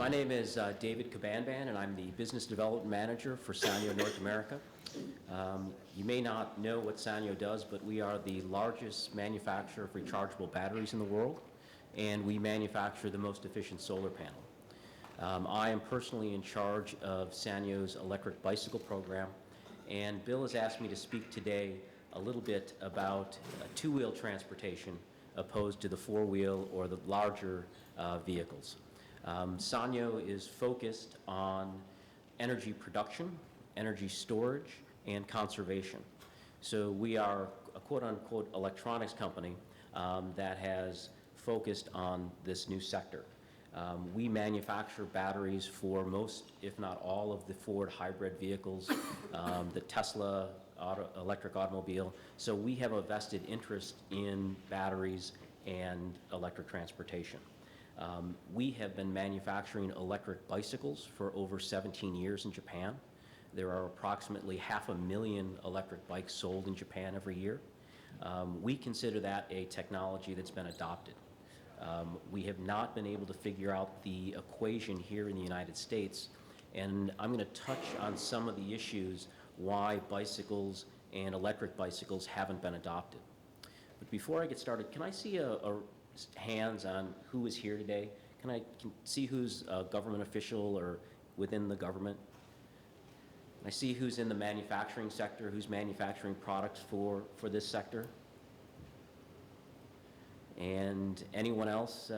My name is David Cabanban, and I'm the Business Development Manager for Sanyo North America. You may not know what Sanyo does, but we are the largest manufacturer of rechargeable batteries in the world, and we manufacture the most efficient solar panel. I am personally in charge of Sanyo's electric bicycle program, and Bill has asked me to speak today a little bit about two-wheel transportation opposed to the four-wheel or the larger vehicles. Sanyo is focused on energy production, energy storage, and conservation. So we are a quote-unquote electronics company that has focused on this new sector. We manufacture batteries for most, if not all, of the Ford hybrid vehicles, the Tesla electric automobile. So we have a vested interest in batteries and electric transportation. We have been manufacturing electric bicycles for over 17 years in Japan. There are approximately 500,000 electric bikes sold in Japan every year. We consider that a technology that's been adopted. We have not been able to figure out the equation here in the United States, and I'm going to touch on some of the issues why bicycles and electric bicycles haven't been adopted. But before I get started, can I see a hands on who is here today? Can I see who's a government official or within the government? Can I see who's in the manufacturing sector, who's manufacturing products for this sector? And anyone else?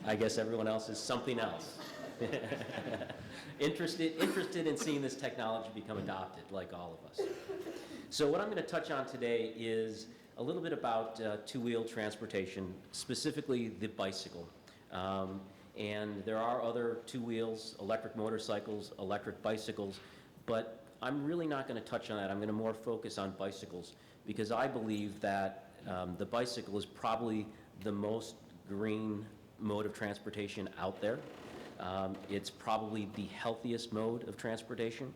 I guess everyone else is something else. Interested in seeing this technology become adopted, like all of us. So what I'm going to touch on today is a little bit about two-wheel transportation, specifically the bicycle. And there are other two wheels, electric motorcycles, electric bicycles, but I'm really not going to touch on that. I'm going to more focus on bicycles because I believe that the bicycle is probably the most green mode of transportation out there. It's probably the healthiest mode of transportation.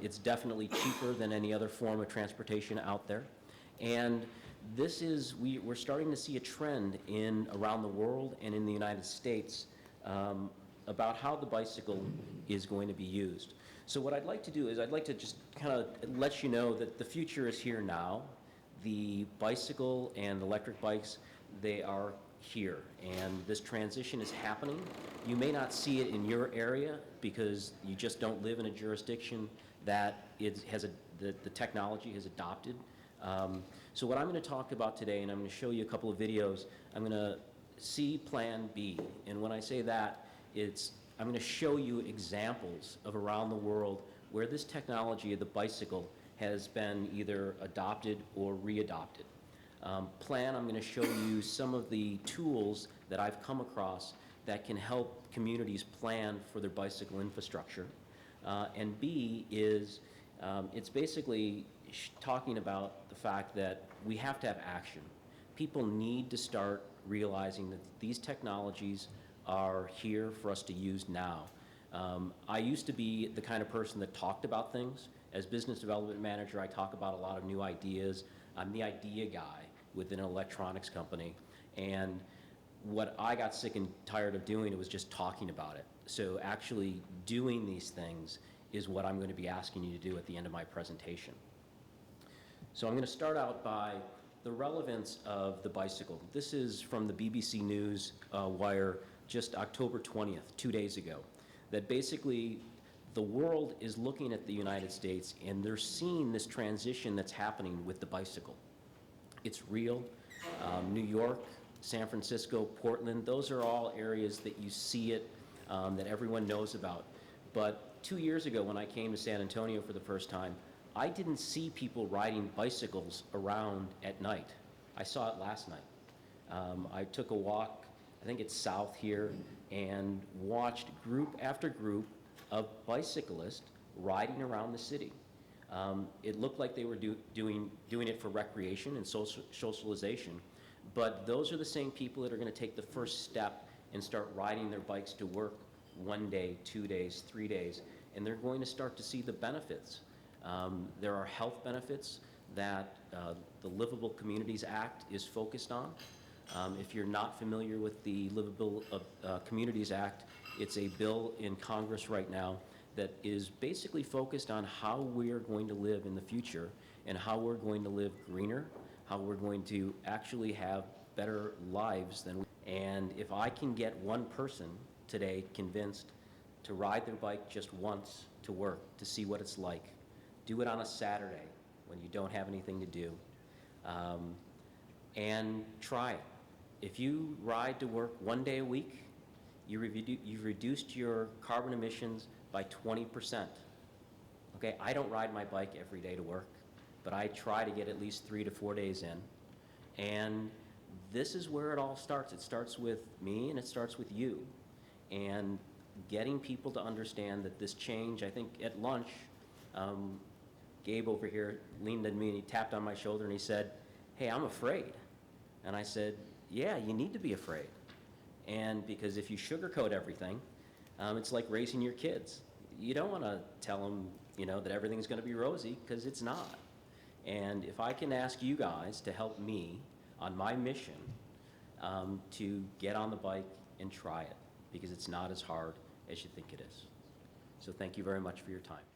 It's definitely cheaper than any other form of transportation out there. And this is, we're starting to see a trend around the world and in the United States about how the bicycle is going to be used. So what I'd like to do is I'd like to just kind of let you know that the future is here now. The bicycle and electric bikes, they are here, and this transition is happening. You may not see it in your area because you just don't live in a jurisdiction that the technology has adopted. So what I'm going to talk about today, and I'm going to show you a couple of videos, I'm going to see Plan B. And when I say that, I'm going to show you examples of around the world where this technology of the bicycle has been either adopted or readopted. Plan, I'm going to show you some of the tools that I've come across that can help communities plan for their bicycle infrastructure. And B is, it's basically talking about the fact that we have to have action. People need to start realizing that these technologies are here for us to use now. I used to be the kind of person that talked about things. As business development manager, I talk about a lot of new ideas. I'm the idea guy within an electronics company. And what I got sick and tired of doing was just talking about it. So actually doing these things is what I'm going to be asking you to do at the end of my presentation. So I'm going to start out by the relevance of the bicycle. This is from the BBC News wire just October 20th, 2 days ago, that basically the world is looking at the United States and they're seeing this transition that's happening with the bicycle. It's real. New York, San Francisco, Portland, those are all areas that you see it, that everyone knows about. But 2 years ago when I came to San Antonio for the first time, I didn't see people riding bicycles around at night. I saw it last night. I took a walk, I think it's south here, and watched group after group of bicyclists riding around the city. It looked like they were doing it for recreation and socialization, but those are the same people that are going to take the first step and start riding their bikes to work 1 day, 2 days, 3 days, and they're going to start to see the benefits. There are health benefits that the Livable Communities Act is focused on. If you're not familiar with the Livable Communities Act, It's a bill in Congress right now that is basically focused on how we are going to live in the future and how we're going to live greener, how we're going to actually have better lives than we. And if I can get one person today convinced to ride their bike just once to work to see what it's like, do it on a Saturday when you don't have anything to do, and try it. If you ride to work one day a week, you've reduced your carbon emissions by 20%. Okay, I don't ride my bike every day to work, but I try to get at least 3 to 4 days in. And this is where it all starts. It starts with me and it starts with you. And getting people to understand that this change, I think at lunch, Gabe over here leaned at me and he tapped on my shoulder and he said, "Hey, I'm afraid." And I said, "Yeah, you need to be afraid." And because if you sugarcoat everything, it's like raising your kids. You don't want to tell them, that everything's going to be rosy, because it's not. And if I can ask you guys to help me on my mission to get on the bike and try it, because it's not as hard as you think it is. So thank you very much for your time.